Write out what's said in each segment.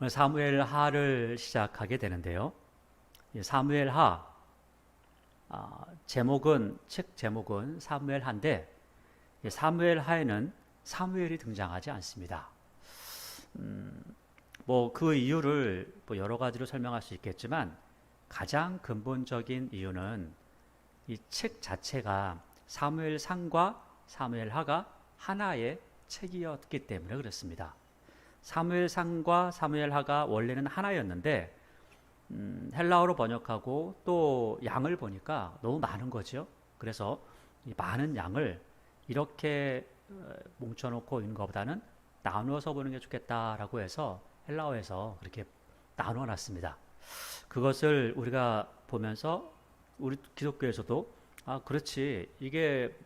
오늘 사무엘하를 시작하게 되는데요. 이 사무엘하 책 제목은 사무엘하인데 사무엘하에는 사무엘이 등장하지 않습니다. 뭐 그 이유를 여러 가지로 설명할 수 있겠지만 가장 근본적인 이유는 이 책 자체가 사무엘상과 사무엘하가 하나의 책이었기 때문에 그렇습니다. 사무엘상과 사무엘하가 원래는 하나였는데 헬라어로 번역하고 또 양을 보니까 너무 많은 거죠. 그래서 이 많은 양을 이렇게 뭉쳐놓고 있는 것보다는 나누어서 보는 게 좋겠다라고 해서 헬라어에서 그렇게 나누어 놨습니다. 그것을 우리가 보면서 우리 기독교에서도 그렇지, 이게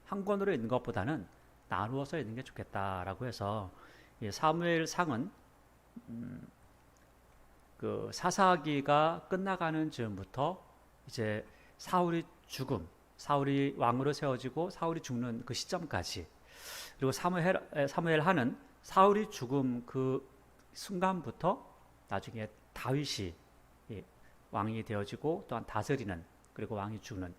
한 권으로 있는 것보다는 나누어서 있는 게 좋겠다라고 해서 이 사무엘상은 그 사사기가 끝나가는 즈음부터 이제 사울이 왕으로 세워지고 사울이 죽는 그 시점까지, 그리고 사무엘하는 사울이 죽음 그 순간부터 나중에 다윗이 왕이 되어지고 또한 다스리는, 그리고 왕이 죽는,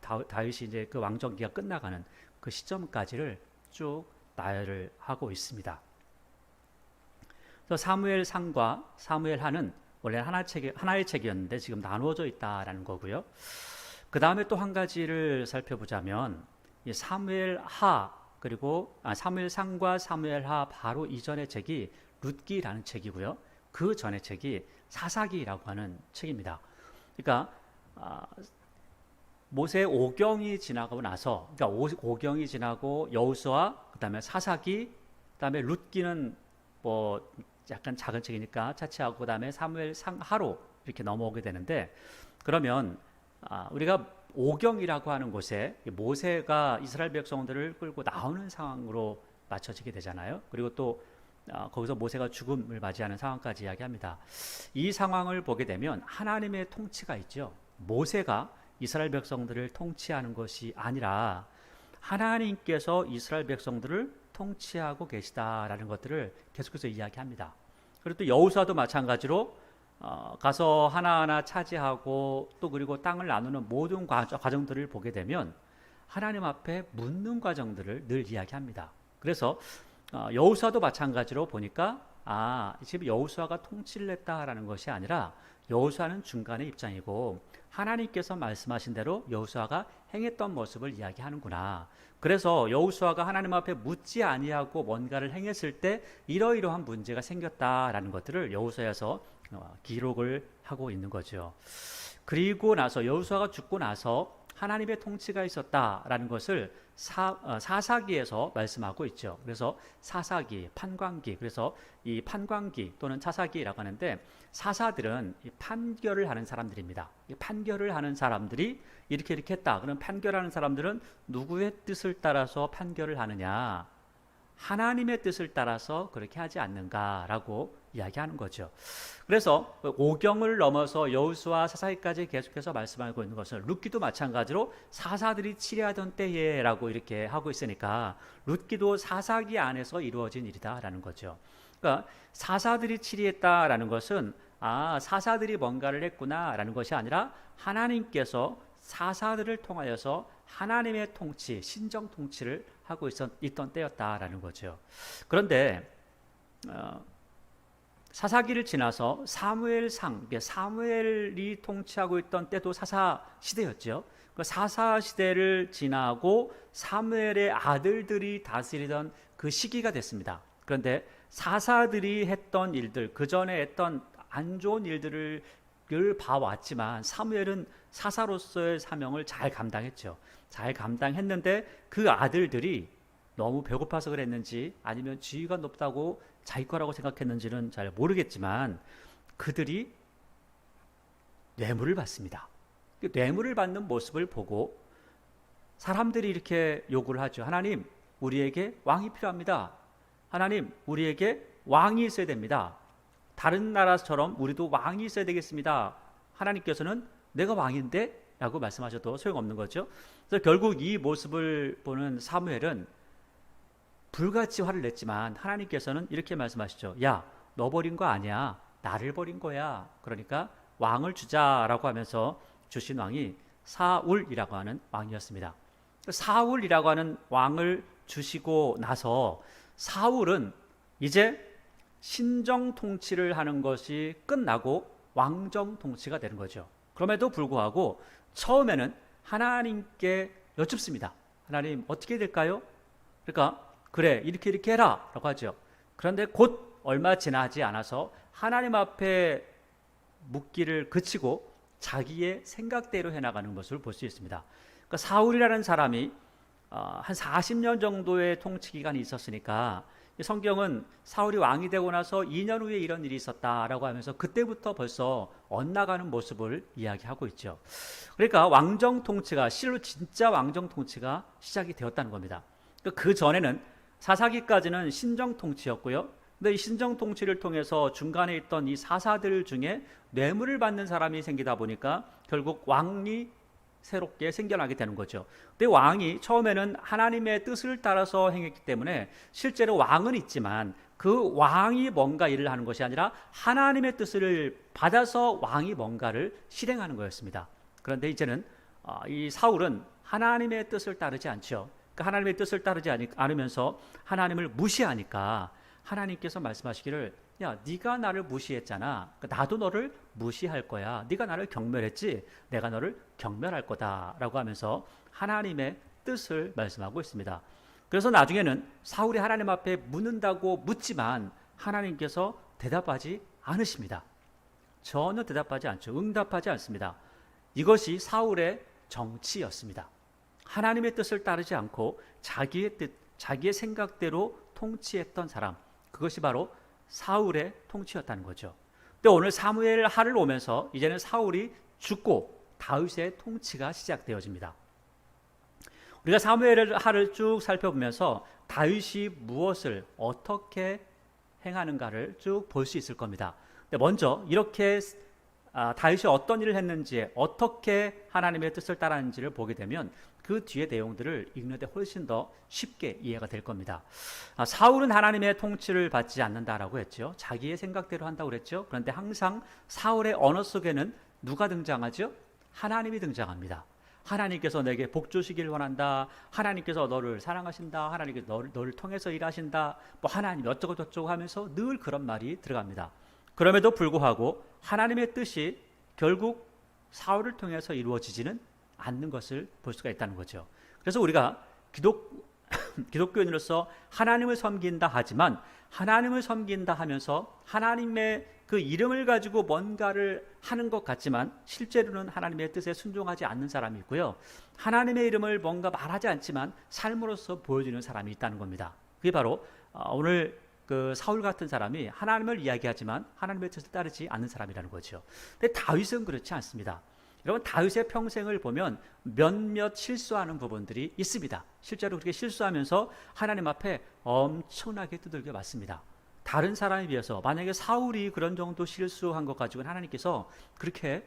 다윗이 이제 그 왕정기가 끝나가는 그 시점까지를 쭉 나열을 하고 있습니다. 그래서 사무엘상과 사무엘하는 원래 하나의 책이었는데 지금 나누어져 있다라는 거고요. 그 다음에 또 한 가지를 살펴보자면 이 사무엘상과 사무엘하 바로 이전의 책이 룻기라는 책이고요. 그 전의 책이 사사기라고 하는 책입니다. 그러니까 모세 오경이 지나고 나서, 그러니까 오경이 지나고 여호수아, 그다음에 사사기, 그다음에 룻기는 뭐 약간 작은 책이니까 차치하고, 그다음에 사무엘상하로 이렇게 넘어오게 되는데, 그러면 우리가 오경이라고 하는 곳에 모세가 이스라엘 백성들을 끌고 나오는 상황으로 맞춰지게 되잖아요. 그리고 또 거기서 모세가 죽음을 맞이하는 상황까지 이야기합니다. 이 상황을 보게 되면 하나님의 통치가 있죠. 모세가 이스라엘 백성들을 통치하는 것이 아니라 하나님께서 이스라엘 백성들을 통치하고 계시다라는 것들을 계속해서 이야기합니다. 그리고 또 여호수아도 마찬가지로 가서 하나하나 차지하고 또 그리고 땅을 나누는 모든 과정들을 보게 되면 하나님 앞에 묻는 과정들을 늘 이야기합니다. 그래서 여호수아도 마찬가지로 보니까 지금 여호수아가 통치를 했다라는 것이 아니라 여호수아는 중간의 입장이고 하나님께서 말씀하신 대로 여호수아가 행했던 모습을 이야기하는구나. 그래서 여호수아가 하나님 앞에 묻지 아니하고 뭔가를 행했을 때 이러이러한 문제가 생겼다라는 것들을 여호수아에서 기록을 하고 있는 거죠. 그리고 나서 여호수아가 죽고 나서 하나님의 통치가 있었다라는 것을 사사기에서 말씀하고 있죠. 그래서 사사기, 판관기, 그래서 이 판관기 또는 사사기라고 하는데, 사사들은 이 판결을 하는 사람들입니다. 이 판결을 하는 사람들이 이렇게 했다. 그럼 판결하는 사람들은 누구의 뜻을 따라서 판결을 하느냐? 하나님의 뜻을 따라서 그렇게 하지 않는가라고 이야기하는 거죠. 그래서 오경을 넘어서 여호수아 사사기까지 계속해서 말씀하고 있는 것은 룻기도 마찬가지로 사사들이 치리하던 때에라고 이렇게 하고 있으니까 룻기도 사사기 안에서 이루어진 일이다라는 거죠. 그러니까 사사들이 치리했다라는 것은 사사들이 뭔가를 했구나라는 것이 아니라 하나님께서 사사들을 통하여서 하나님의 통치, 신정 통치를 하고 있던 때였다라는 거죠. 그런데 사사기를 지나서 사무엘상, 사무엘이 통치하고 있던 때도 사사 시대였죠. 그 사사 시대를 지나고 사무엘의 아들들이 다스리던 그 시기가 됐습니다. 그런데 사사들이 했던 일들, 그 전에 했던 안 좋은 일들을 봐왔지만 사무엘은 사사로서의 사명을 잘 감당했죠. 잘 감당했는데 그 아들들이 너무 배고파서 그랬는지 아니면 지위가 높다고 자기 거라고 생각했는지는 잘 모르겠지만 그들이 뇌물을 받습니다. 뇌물을 받는 모습을 보고 사람들이 이렇게 요구를 하죠. 하나님, 우리에게 왕이 필요합니다. 하나님, 우리에게 왕이 있어야 됩니다. 다른 나라처럼 우리도 왕이 있어야 되겠습니다. 하나님께서는 내가 왕인데? 라고 말씀하셔도 소용없는 거죠. 그래서 결국 이 모습을 보는 사무엘은 불같이 화를 냈지만 하나님께서는 이렇게 말씀하시죠. 야, 너 버린 거 아니야. 나를 버린 거야. 그러니까 왕을 주자라고 하면서 주신 왕이 사울이라고 하는 왕이었습니다. 사울이라고 하는 왕을 주시고 나서 사울은 이제 신정 통치를 하는 것이 끝나고 왕정 통치가 되는 거죠. 그럼에도 불구하고 처음에는 하나님께 여쭙습니다. 하나님 어떻게 될까요? 그러니까 그래 이렇게 이렇게 해라 라고 하죠. 그런데 곧 얼마 지나지 않아서 하나님 앞에 묻기를 그치고 자기의 생각대로 해나가는 것을 볼 수 있습니다. 그러니까 사울이라는 사람이 한 40년 정도의 통치 기간이 있었으니까 성경은 사울이 왕이 되고 나서 2년 후에 이런 일이 있었다라고 하면서 그때부터 벌써 엇나가는 모습을 이야기하고 있죠. 그러니까 왕정 통치가 실로 진짜 왕정 통치가 시작이 되었다는 겁니다. 그 전에는 사사기까지는 신정 통치였고요. 근데 이 신정 통치를 통해서 중간에 있던 이 사사들 중에 뇌물을 받는 사람이 생기다 보니까 결국 왕이 새롭게 생겨나게 되는 거죠. 근데 왕이 처음에는 하나님의 뜻을 따라서 행했기 때문에 실제로 왕은 있지만 그 왕이 뭔가 일을 하는 것이 아니라 하나님의 뜻을 받아서 왕이 뭔가를 실행하는 거였습니다. 그런데 이제는 이 사울은 하나님의 뜻을 따르지 않죠. 그러니까 하나님의 뜻을 따르지 않으면서 하나님을 무시하니까 하나님께서 말씀하시기를 야, 네가 나를 무시했잖아. 나도 너를 무시할 거야. 네가 나를 경멸했지. 내가 너를 경멸할 거다라고 하면서 하나님의 뜻을 말씀하고 있습니다. 그래서 나중에는 사울이 하나님 앞에 묻는다고 묻지만 하나님께서 대답하지 않으십니다. 전혀 대답하지 않죠. 응답하지 않습니다. 이것이 사울의 정치였습니다. 하나님의 뜻을 따르지 않고 자기의 뜻, 자기의 생각대로 통치했던 사람, 그것이 바로 사울의 통치였다는 거죠. 근데 오늘 사무엘 하를 오면서 이제는 사울이 죽고 다윗의 통치가 시작되어집니다. 우리가 사무엘 하를 쭉 살펴보면서 다윗이 무엇을 어떻게 행하는가를 쭉 볼 수 있을 겁니다. 근데 먼저 이렇게 다윗이 어떤 일을 했는지, 어떻게 하나님의 뜻을 따랐는지를 보게 되면 그 뒤의 내용들을 읽는데 훨씬 더 쉽게 이해가 될 겁니다. 사울은 하나님의 통치를 받지 않는다라고 했죠. 자기의 생각대로 한다고 그랬죠. 그런데 항상 사울의 언어 속에는 누가 등장하죠? 하나님이 등장합니다. 하나님께서 내게 복 주시길 원한다. 하나님께서 너를 사랑하신다. 하나님께서 너를 통해서 일하신다. 뭐 하나님 어쩌고 저쩌고 하면서 늘 그런 말이 들어갑니다. 그럼에도 불구하고 하나님의 뜻이 결국 사울을 통해서 이루어지지는 않는 것을 볼 수가 있다는 거죠. 그래서 우리가 기독교인으로서 하나님을 섬긴다 하지만 하나님을 섬긴다 하면서 하나님의 그 이름을 가지고 뭔가를 하는 것 같지만 실제로는 하나님의 뜻에 순종하지 않는 사람이 있고요. 하나님의 이름을 뭔가 말하지 않지만 삶으로서 보여주는 사람이 있다는 겁니다. 그게 바로 오늘 그 사울 같은 사람이 하나님을 이야기하지만 하나님의 뜻을 따르지 않는 사람이라는 거죠. 근데 다윗은 그렇지 않습니다. 여러분 다윗의 평생을 보면 몇몇 실수하는 부분들이 있습니다. 실제로 그렇게 실수하면서 하나님 앞에 엄청나게 두들겨 맞습니다. 다른 사람에 비해서 만약에 사울이 그런 정도 실수한 것 가지고는 하나님께서 그렇게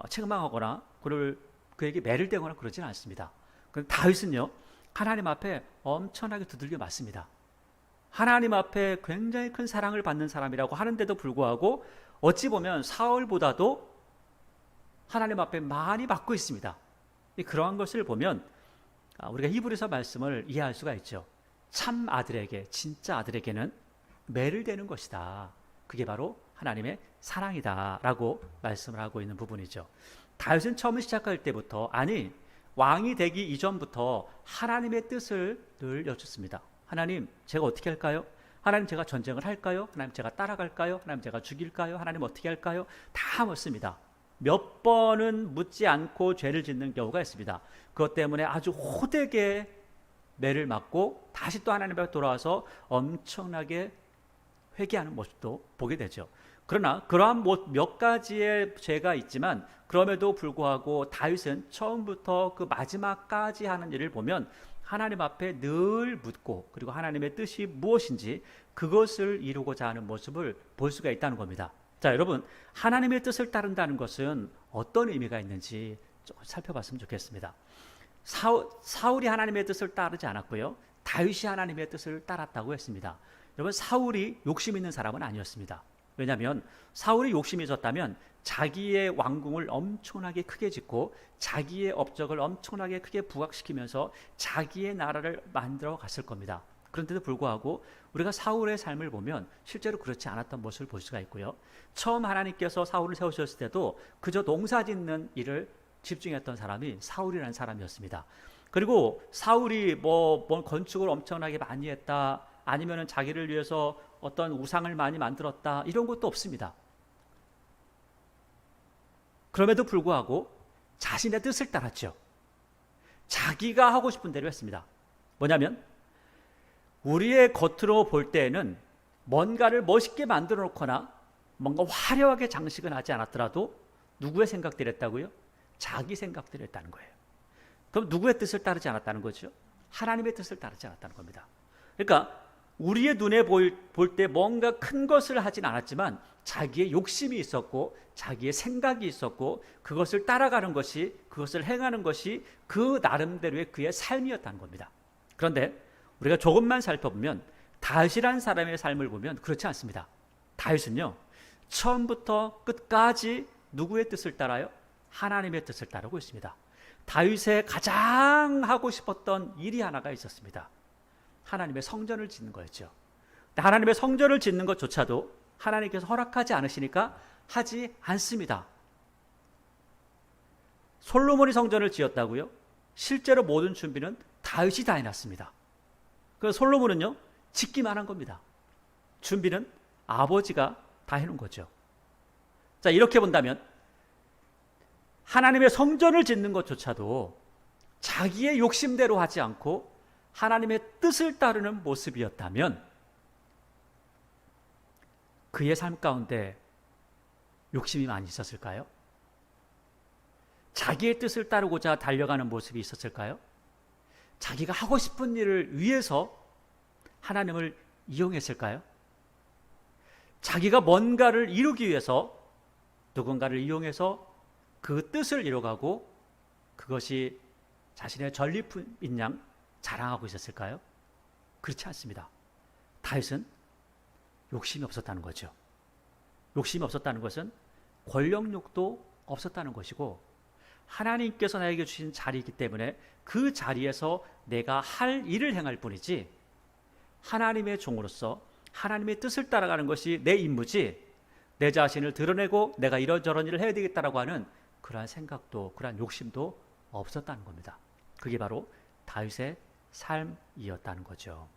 책망하거나 그에게 매를 대거나 그러지는 않습니다. 그런데 다윗은요 하나님 앞에 엄청나게 두들겨 맞습니다. 하나님 앞에 굉장히 큰 사랑을 받는 사람이라고 하는데도 불구하고 어찌 보면 사울보다도 하나님 앞에 많이 받고 있습니다. 그러한 것을 보면 우리가 히브리서 말씀을 이해할 수가 있죠. 참 아들에게, 진짜 아들에게는 매를 대는 것이다. 그게 바로 하나님의 사랑이다 라고 말씀을 하고 있는 부분이죠. 다윗은 처음 시작할 때부터 왕이 되기 이전부터 하나님의 뜻을 늘 여쭙습니다. 하나님 제가 어떻게 할까요? 하나님 제가 전쟁을 할까요? 하나님 제가 따라갈까요? 하나님 제가 죽일까요? 하나님 어떻게 할까요? 다 묻습니다. 몇 번은 묻지 않고 죄를 짓는 경우가 있습니다. 그것 때문에 아주 호되게 매를 맞고 다시 또 하나님 앞에 돌아와서 엄청나게 회개하는 모습도 보게 되죠. 그러나 그러한 몇 가지의 죄가 있지만 그럼에도 불구하고 다윗은 처음부터 그 마지막까지 하는 일을 보면 하나님 앞에 늘 묻고 그리고 하나님의 뜻이 무엇인지 그것을 이루고자 하는 모습을 볼 수가 있다는 겁니다. 자, 여러분 하나님의 뜻을 따른다는 것은 어떤 의미가 있는지 조금 살펴봤으면 좋겠습니다. 사울이 하나님의 뜻을 따르지 않았고요. 다윗이 하나님의 뜻을 따랐다고 했습니다. 여러분, 사울이 욕심 있는 사람은 아니었습니다. 왜냐하면 사울이 욕심이 있었다면 자기의 왕궁을 엄청나게 크게 짓고 자기의 업적을 엄청나게 크게 부각시키면서 자기의 나라를 만들어 갔을 겁니다. 그런데도 불구하고 우리가 사울의 삶을 보면 실제로 그렇지 않았던 모습을 볼 수가 있고요. 처음 하나님께서 사울을 세우셨을 때도 그저 농사짓는 일을 집중했던 사람이 사울이라는 사람이었습니다. 그리고 사울이 뭐 건축을 엄청나게 많이 했다, 아니면 자기를 위해서 어떤 우상을 많이 만들었다, 이런 것도 없습니다. 그럼에도 불구하고 자신의 뜻을 따랐죠. 자기가 하고 싶은 대로 했습니다. 뭐냐면 우리의 겉으로 볼 때에는 뭔가를 멋있게 만들어 놓거나 뭔가 화려하게 장식은 하지 않았더라도 누구의 생각대로 했다고요? 자기 생각대로 했다는 거예요. 그럼 누구의 뜻을 따르지 않았다는 거죠? 하나님의 뜻을 따르지 않았다는 겁니다. 그러니까 우리의 눈에 볼 때 뭔가 큰 것을 하진 않았지만 자기의 욕심이 있었고 자기의 생각이 있었고 그것을 따라가는 것이, 그것을 행하는 것이 그 나름대로의 그의 삶이었다는 겁니다. 그런데 우리가 조금만 살펴보면 다윗이라는 사람의 삶을 보면 그렇지 않습니다. 다윗은요, 처음부터 끝까지 누구의 뜻을 따라요? 하나님의 뜻을 따르고 있습니다. 다윗의 가장 하고 싶었던 일이 하나가 있었습니다. 하나님의 성전을 짓는 거였죠. 하나님의 성전을 짓는 것조차도 하나님께서 허락하지 않으시니까 하지 않습니다. 솔로몬이 성전을 지었다고요? 실제로 모든 준비는 다윗이 다 해놨습니다. 그래서 솔로몬은요, 짓기만 한 겁니다. 준비는 아버지가 다 해놓은 거죠. 자, 이렇게 본다면 하나님의 성전을 짓는 것조차도 자기의 욕심대로 하지 않고 하나님의 뜻을 따르는 모습이었다면 그의 삶 가운데 욕심이 많이 있었을까요? 자기의 뜻을 따르고자 달려가는 모습이 있었을까요? 자기가 하고 싶은 일을 위해서 하나님을 이용했을까요? 자기가 뭔가를 이루기 위해서 누군가를 이용해서 그 뜻을 이뤄가고 그것이 자신의 전리품인 양 자랑하고 있었을까요? 그렇지 않습니다. 다윗은 욕심이 없었다는 거죠. 욕심이 없었다는 것은 권력욕도 없었다는 것이고 하나님께서 나에게 주신 자리이기 때문에 그 자리에서 내가 할 일을 행할 뿐이지 하나님의 종으로서 하나님의 뜻을 따라가는 것이 내 임무지 내 자신을 드러내고 내가 이런저런 일을 해야 되겠다라고 하는 그러한 생각도 그러한 욕심도 없었다는 겁니다. 그게 바로 다윗의 삶이었다는 거죠.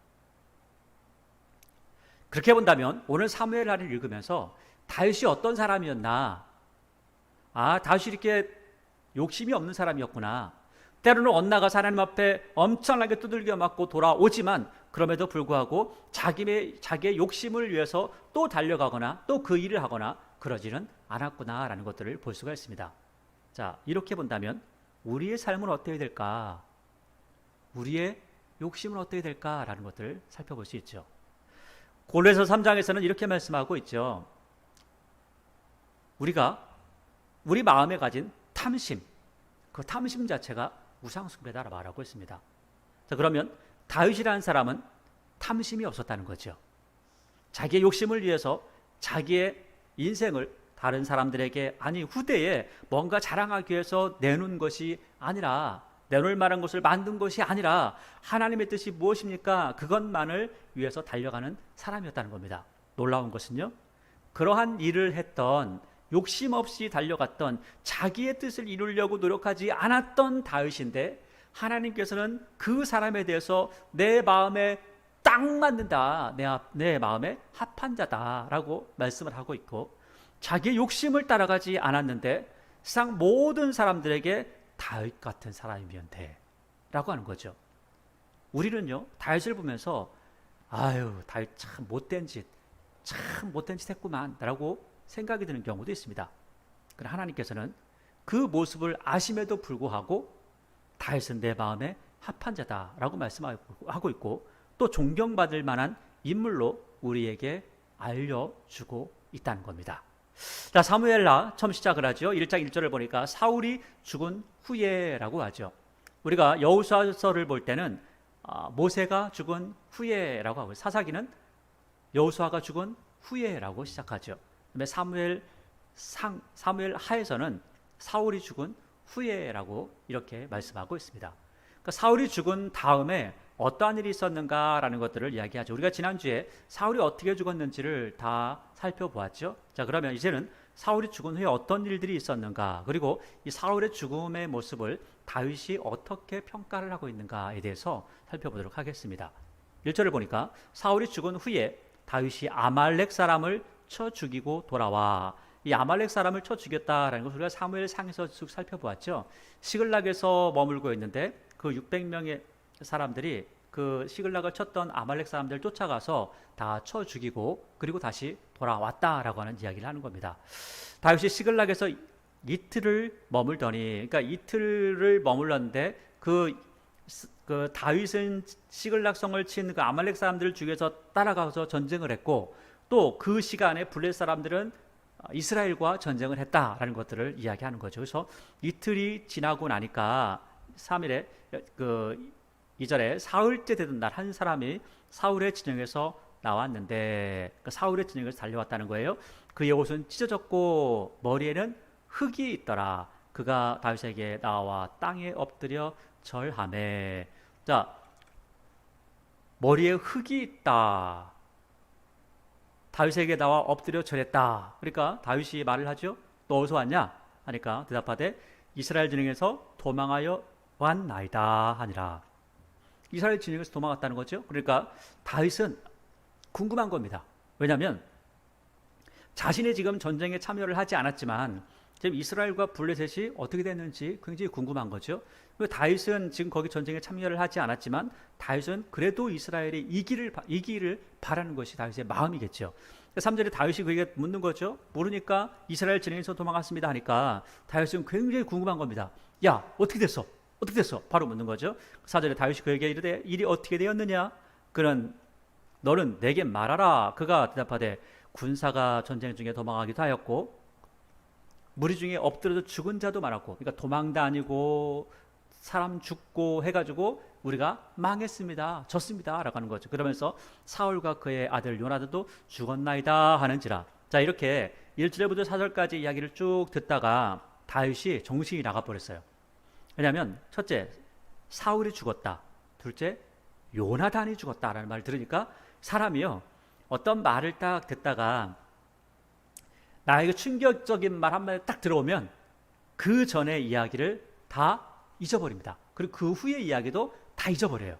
그렇게 본다면 오늘 사무엘하를 읽으면서 다윗이 어떤 사람이었나, 다윗이 이렇게 욕심이 없는 사람이었구나. 때로는 엇나가서 하나님 앞에 엄청나게 두들겨 맞고 돌아오지만 그럼에도 불구하고 자기의 욕심을 위해서 또 달려가거나 또 그 일을 하거나 그러지는 않았구나라는 것들을 볼 수가 있습니다. 자, 이렇게 본다면 우리의 삶은 어떻게 될까? 우리의 욕심은 어떻게 될까라는 것들을 살펴볼 수 있죠. 골로새서 3장에서는 이렇게 말씀하고 있죠. 우리가 우리 마음에 가진 탐심, 그 탐심 자체가 우상숭배다라고 말하고 있습니다. 자, 그러면 다윗이라는 사람은 탐심이 없었다는 거죠. 자기의 욕심을 위해서 자기의 인생을 다른 사람들에게, 아니 후대에 뭔가 자랑하기 위해서 내놓은 것이 아니라, 내놓을 만한 것을 만든 것이 아니라 하나님의 뜻이 무엇입니까? 그것만을 위해서 달려가는 사람이었다는 겁니다. 놀라운 것은요, 그러한 일을 했던, 욕심 없이 달려갔던, 자기의 뜻을 이루려고 노력하지 않았던 다윗인데 하나님께서는 그 사람에 대해서 내 마음에 딱 맞는다, 내 마음에 합한 자다라고 말씀을 하고 있고, 자기의 욕심을 따라가지 않았는데 세상 모든 사람들에게 다윗 같은 사람이면 돼 라고 하는 거죠. 우리는요, 다윗을 보면서 아유, 다윗 참 못된 짓 했구만 라고 생각이 드는 경우도 있습니다. 그러나 하나님께서는 그 모습을 아심에도 불구하고 다윗은 내 마음에 합한 자다라고 말씀하고 있고, 또 존경받을 만한 인물로 우리에게 알려주고 있다는 겁니다. 자, 사무엘하 처음 시작을 하죠. 1장 1절을 보니까 사울이 죽은 후에라고 하죠. 우리가 여호수아서를 볼 때는 모세가 죽은 후에라고 하고, 사사기는 여호수아가 죽은 후에라고 시작하죠. 그다음에 사무엘 하에서는 사울이 죽은 후에라고 이렇게 말씀하고 있습니다. 그러니까 사울이 죽은 다음에 어떠한 일이 있었는가라는 것들을 이야기하죠. 우리가 지난주에 사울이 어떻게 죽었는지를 다 살펴보았죠. 자, 그러면 이제는 사울이 죽은 후에 어떤 일들이 있었는가, 그리고 이 사울의 죽음의 모습을 다윗이 어떻게 평가를 하고 있는가에 대해서 살펴보도록 하겠습니다. 1절을 보니까 사울이 죽은 후에 다윗이 아말렉 사람을 쳐 죽이고 돌아와. 이 아말렉 사람을 쳐 죽였다라는 것을 우리가 사무엘상에서 쭉 살펴보았죠. 시글락에서 머물고 있는데 그 600명의 사람들이 그 시글락을 쳤던 아말렉 사람들을 쫓아가서 다 쳐 죽이고 그리고 다시 돌아왔다라고 하는 이야기를 하는 겁니다. 다윗이 시글락에서 이틀을 머물더니, 그러니까 이틀을 머물렀는데 그 다윗은 시글락성을 친 그 아말렉 사람들을 죽여서 따라가서 전쟁을 했고, 또 그 시간에 블레 사람들은 이스라엘과 전쟁을 했다라는 것들을 이야기하는 거죠. 그래서 이틀이 지나고 나니까 3일에 그 2절에 사흘째 되던 날 한 사람이 사울의 진영에서 나왔는데, 그 사울의 진영에서 달려왔다는 거예요. 그의 옷은 찢어졌고 머리에는 흙이 있더라. 그가 다윗에게 나와 땅에 엎드려 절하매. 자, 머리에 흙이 있다. 다윗에게 나와 엎드려 절했다. 그러니까 다윗이 말을 하죠. 너 어디서 왔냐? 하니까 대답하되 이스라엘 진영에서 도망하여 왔나이다 하니라. 이스라엘 진영에서 도망갔다는 거죠. 그러니까 다윗은 궁금한 겁니다. 왜냐하면 자신이 지금 전쟁에 참여를 하지 않았지만 지금 이스라엘과 블레셋이 어떻게 됐는지 굉장히 궁금한 거죠. 다윗은 지금 거기 전쟁에 참여를 하지 않았지만 다윗은 그래도 이스라엘이 이기를 바라는 것이 다윗의 마음이겠죠. 3절에 다윗이 그에게 묻는 거죠. 모르니까 이스라엘 진영에서 도망갔습니다 하니까 다윗은 굉장히 궁금한 겁니다. 야, 어떻게 됐어? 어떻게 됐어? 바로 묻는 거죠. 4절에 다윗이 그에게 이르되 일이 어떻게 되었느냐? 그는 너는 내게 말하라. 그가 대답하되 군사가 전쟁 중에 도망가기도 하였고 무리 중에 엎드려서 죽은 자도 많았고, 그러니까 도망 다니고 사람 죽고 해가지고 우리가 망했습니다, 졌습니다 라고 하는 거죠. 그러면서 사울과 그의 아들 요나단도 죽었나이다 하는지라. 자, 이렇게 1절부터 4절까지 이야기를 쭉 듣다가 다윗이 정신이 나가버렸어요. 왜냐하면 첫째, 사울이 죽었다. 둘째, 요나단이 죽었다라는 말을 들으니까 사람이요, 어떤 말을 딱 듣다가 나에게 충격적인 말 한마디 딱 들어오면 그 전의 이야기를 다 잊어버립니다. 그리고 그 후의 이야기도 다 잊어버려요.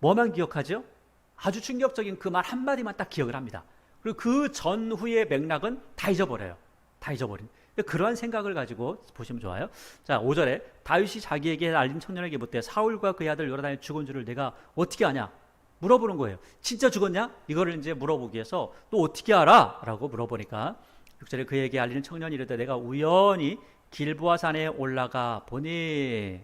뭐만 기억하죠? 아주 충격적인 그 말 한마디만 딱 기억을 합니다. 그리고 그 전후의 맥락은 다 잊어버려요. 다 잊어버린. 그러한 생각을 가지고 보시면 좋아요. 자, 5절에 다윗이 자기에게 알린 청년에게 묻되 사울과 그의 아들 요나단이 죽은 줄을 내가 어떻게 아냐? 물어보는 거예요. 진짜 죽었냐? 이거를 이제 물어보기 위해서 또 어떻게 알아? 라고 물어보니까 6절에 그에게 알리는 청년이 이르되 내가 우연히 길보아산에 올라가 보니.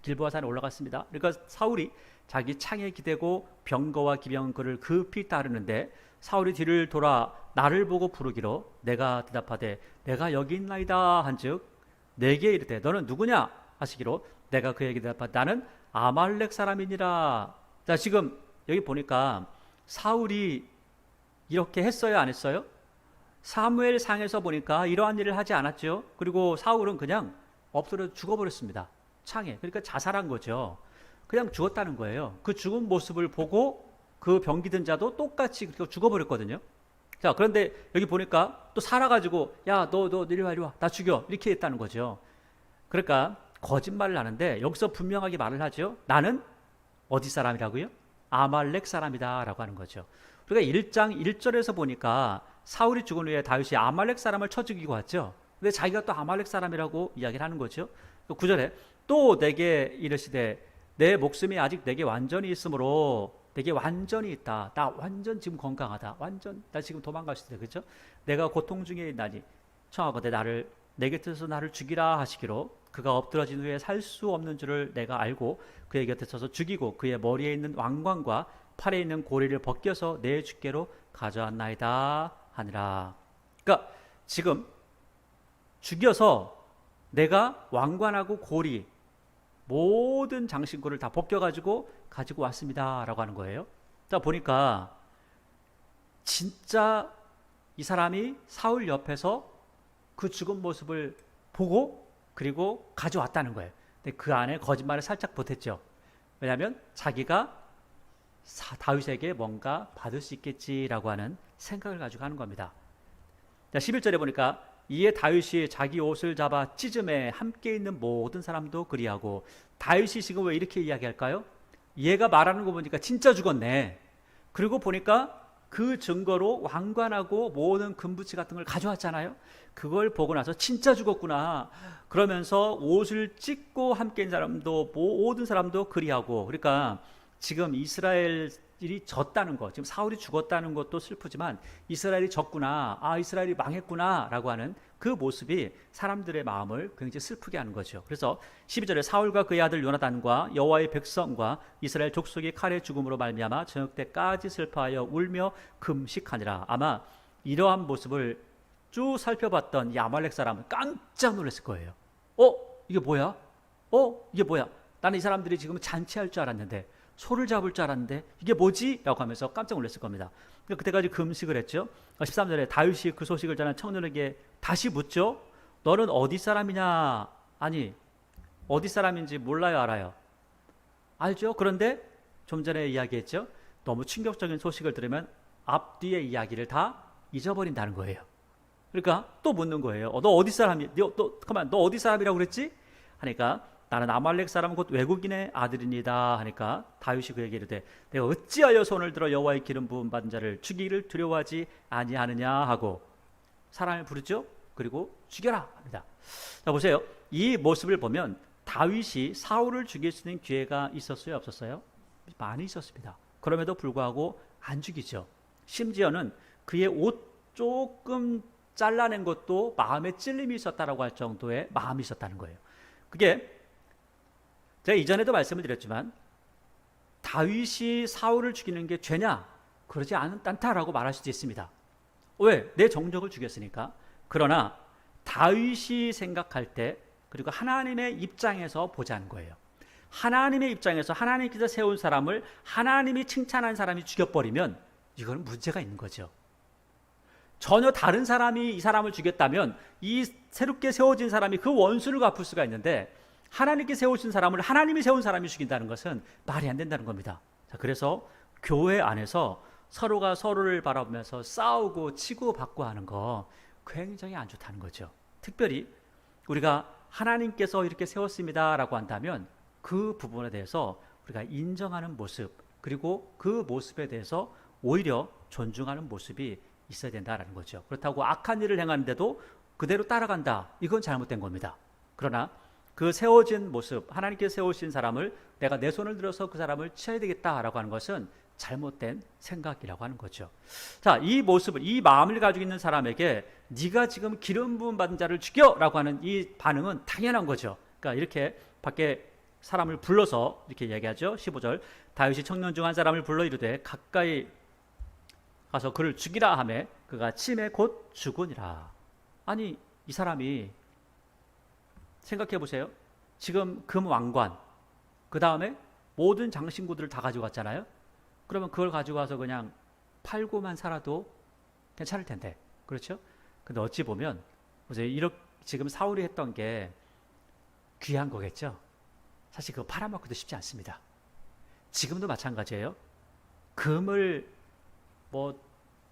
길보아산에 올라갔습니다. 그러니까 사울이 자기 창에 기대고 병거와 기병은 그를 급히 따르는데 사울이 뒤를 돌아 나를 보고 부르기로 내가 대답하되 내가 여기 있나이다 한즉 내게 이르되 너는 누구냐 하시기로 내가 그에게 대답하되 나는 아말렉 사람이니라. 자, 지금 여기 보니까 사울이 이렇게 했어요, 안 했어요? 사무엘상에서 보니까 이러한 일을 하지 않았죠. 그리고 사울은 그냥 엎드려 죽어버렸습니다, 창에. 그러니까 자살한 거죠. 그냥 죽었다는 거예요. 그 죽은 모습을 보고 그 병기든 자도 똑같이 그렇게 죽어버렸거든요. 자, 그런데 여기 보니까 또 살아가지고 야, 너 이리 와, 나 죽여, 이렇게 했다는 거죠. 그러니까 거짓말을 하는데 여기서 분명하게 말을 하죠. 나는 어디 사람이라고요? 아말렉 사람이다 라고 하는 거죠. 그러니까 1장 1절에서 보니까 사울이 죽은 후에 다윗이 아말렉 사람을 쳐 죽이고 왔죠. 근데 자기가 또 아말렉 사람이라고 이야기를 하는 거죠. 9절에 또 내게 이르시되 내 목숨이 아직 내게 완전히 있으므로 내게 완전히 있다. 나 완전 지금 건강하다. 완전 나 지금 도망갈 수 있다. 그렇죠? 내가 고통 중에 있나니 청하거든 내 곁에서 나를 죽이라 하시기로 그가 엎드러진 후에 살 수 없는 줄을 내가 알고 그의 곁에 서서 죽이고 그의 머리에 있는 왕관과 팔에 있는 고리를 벗겨서 내 주께로 가져왔나이다 하니라. 그러니까 지금 죽여서 내가 왕관하고 고리 모든 장신구를 다 벗겨가지고 가지고 왔습니다 라고 하는 거예요. 자, 보니까 진짜 이 사람이 사울 옆에서 그 죽은 모습을 보고 그리고 가져왔다는 거예요. 근데 그 안에 거짓말을 살짝 보탰죠. 왜냐하면 자기가 다윗에게 뭔가 받을 수 있겠지라고 하는 생각을 가지고 하는 겁니다. 11절에 보니까 이에 다윗이 자기 옷을 잡아 찢음에 함께 있는 모든 사람도 그리하고, 다윗이 지금 왜 이렇게 이야기할까요? 얘가 말하는 거 보니까 진짜 죽었네. 그리고 보니까 그 증거로 왕관하고 모든 금부치 같은 걸 가져왔잖아요. 그걸 보고 나서 진짜 죽었구나. 그러면서 옷을 찢고 함께 있는 사람도 모든 사람도 그리하고, 그러니까 지금 이스라엘이 졌다는 것, 지금 사울이 죽었다는 것도 슬프지만 이스라엘이 졌구나, 이스라엘이 망했구나 라고 하는 그 모습이 사람들의 마음을 굉장히 슬프게 하는 거죠. 그래서 12절에 사울과 그의 아들 요나단과 여호와의 백성과 이스라엘 족속이 칼의 죽음으로 말미암아 저녁 때까지 슬퍼하여 울며 금식하니라. 아마 이러한 모습을 쭉 살펴봤던 이 아말렉 사람은 깜짝 놀랐을 거예요. 이게 뭐야? 이게 뭐야? 나는 이 사람들이 지금 잔치할 줄 알았는데, 소를 잡을 줄 알았는데 이게 뭐지? 라고 하면서 깜짝 놀랐을 겁니다. 그때까지 금식을 했죠. 13절에 다윗이 그 소식을 전한 청년에게 다시 묻죠. 너는 어디 사람이냐? 아니, 어디 사람인지 몰라요, 알아요? 알죠? 그런데 좀 전에 이야기했죠. 너무 충격적인 소식을 들으면 앞뒤의 이야기를 다 잊어버린다는 거예요. 그러니까 또 묻는 거예요. 너 어디 사람이? 너 어디 사람이라고 그랬지? 하니까 나는 아말렉 사람 곧 외국인의 아들입니다 하니까 다윗이 그에게 이르되 내가 어찌하여 손을 들어 여호와의 기름 부음 받은 자를 죽이기를 두려워하지 아니하느냐 하고 사람을 부르죠. 그리고 죽여라 합니다. 자, 보세요. 이 모습을 보면 다윗이 사울을 죽일 수 있는 기회가 있었어요, 없었어요? 많이 있었습니다. 그럼에도 불구하고 안 죽이죠. 심지어는 그의 옷 조금 잘라낸 것도 마음에 찔림이 있었다라고 할 정도의 마음이 있었다는 거예요. 그게 제가 이전에도 말씀을 드렸지만 다윗이 사울을 죽이는 게 죄냐? 그러지 않다라고 말할 수도 있습니다. 왜? 내 정적을 죽였으니까. 그러나 다윗이 생각할 때, 그리고 하나님의 입장에서 보자는 거예요. 하나님의 입장에서 하나님께서 세운 사람을 하나님이 칭찬한 사람이 죽여버리면 이건 문제가 있는 거죠. 전혀 다른 사람이 이 사람을 죽였다면 이 새롭게 세워진 사람이 그 원수를 갚을 수가 있는데, 하나님께 세우신 사람을 하나님이 세운 사람이 죽인다는 것은 말이 안 된다는 겁니다. 자, 그래서 교회 안에서 서로가 서로를 바라보면서 싸우고 치고받고 하는 거 굉장히 안 좋다는 거죠. 특별히 우리가 하나님께서 이렇게 세웠습니다라고 한다면 그 부분에 대해서 우리가 인정하는 모습, 그리고 그 모습에 대해서 오히려 존중하는 모습이 있어야 된다는 거죠. 그렇다고 악한 일을 행하는데도 그대로 따라간다, 이건 잘못된 겁니다. 그러나 그 세워진 모습, 하나님께서 세우신 사람을 내가 내 손을 들어서 그 사람을 치어야 되겠다라고 하는 것은 잘못된 생각이라고 하는 거죠. 자, 이 모습을, 이 마음을 가지고 있는 사람에게 네가 지금 기름 부음 받은 자를 죽여라고 하는 이 반응은 당연한 거죠. 그러니까 이렇게 밖에 사람을 불러서 이렇게 얘기하죠. 15절 다윗이 청년 중 한 사람을 불러 이르되 가까이 가서 그를 죽이라 하매 그가 침에 곧 죽으니라. 아니, 이 사람이 생각해 보세요. 지금 금 왕관, 그 다음에 모든 장신구들을 다 가져갔잖아요. 그러면 그걸 가지고 와서 그냥 팔고만 살아도 괜찮을 텐데, 그렇죠? 근데 어찌 보면 보세요. 이렇게 지금 사울이 했던 게 귀한 거겠죠. 사실 그거 팔아먹기도 쉽지 않습니다. 지금도 마찬가지예요. 금을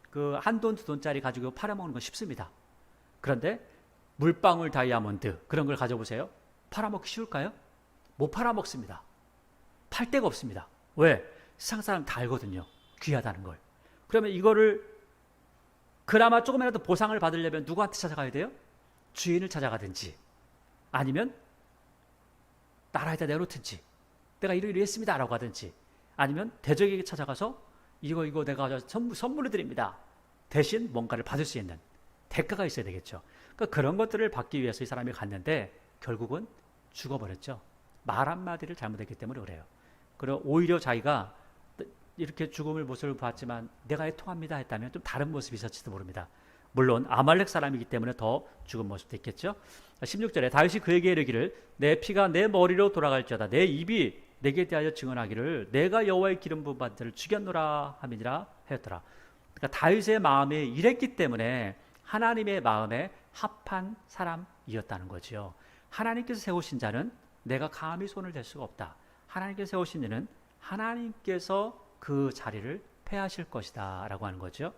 그 한 돈, 두 돈짜리 가지고 팔아먹는 건 쉽습니다. 그런데 물방울 다이아몬드 그런 걸 가져보세요. 팔아먹기 쉬울까요? 못 팔아먹습니다. 팔 데가 없습니다. 왜? 세상 사람 다 알거든요. 귀하다는 걸. 그러면 이거를 그나마 조금이라도 보상을 받으려면 누구한테 찾아가야 돼요? 주인을 찾아가든지, 아니면 나라에다 내놓든지, 내가 이러이러 했습니다 라고 하든지, 아니면 대적에게 찾아가서 이거 내가 선물을 드립니다. 대신 뭔가를 받을 수 있는 대가가 있어야 되겠죠. 그러니까 그런 것들을 받기 위해서 이 사람이 갔는데 결국은 죽어버렸죠. 말 한마디를 잘못했기 때문에 그래요. 그리고 오히려 자기가 이렇게 죽음을 모습을 봤지만 내가 애통합니다 했다면 좀 다른 모습이 있었지도 모릅니다. 물론 아말렉 사람이기 때문에 더 죽은 모습도 있겠죠. 16절에 다윗이 그에게 이르기를 내 피가 내 머리로 돌아갈지어다 내 입이 내게 대하여 증언하기를 내가 여호와의 기름 부은 받은 자를 죽였노라 함이니라 하였더라. 그러니까 다윗의 마음이 이랬기 때문에 하나님의 마음에 합한 사람이었다는 거죠. 하나님께서 세우신 자는 내가 감히 손을 댈 수가 없다. 하나님께서 세우신 이는 하나님께서 그 자리를 패하실 것이다 라고 하는 거죠.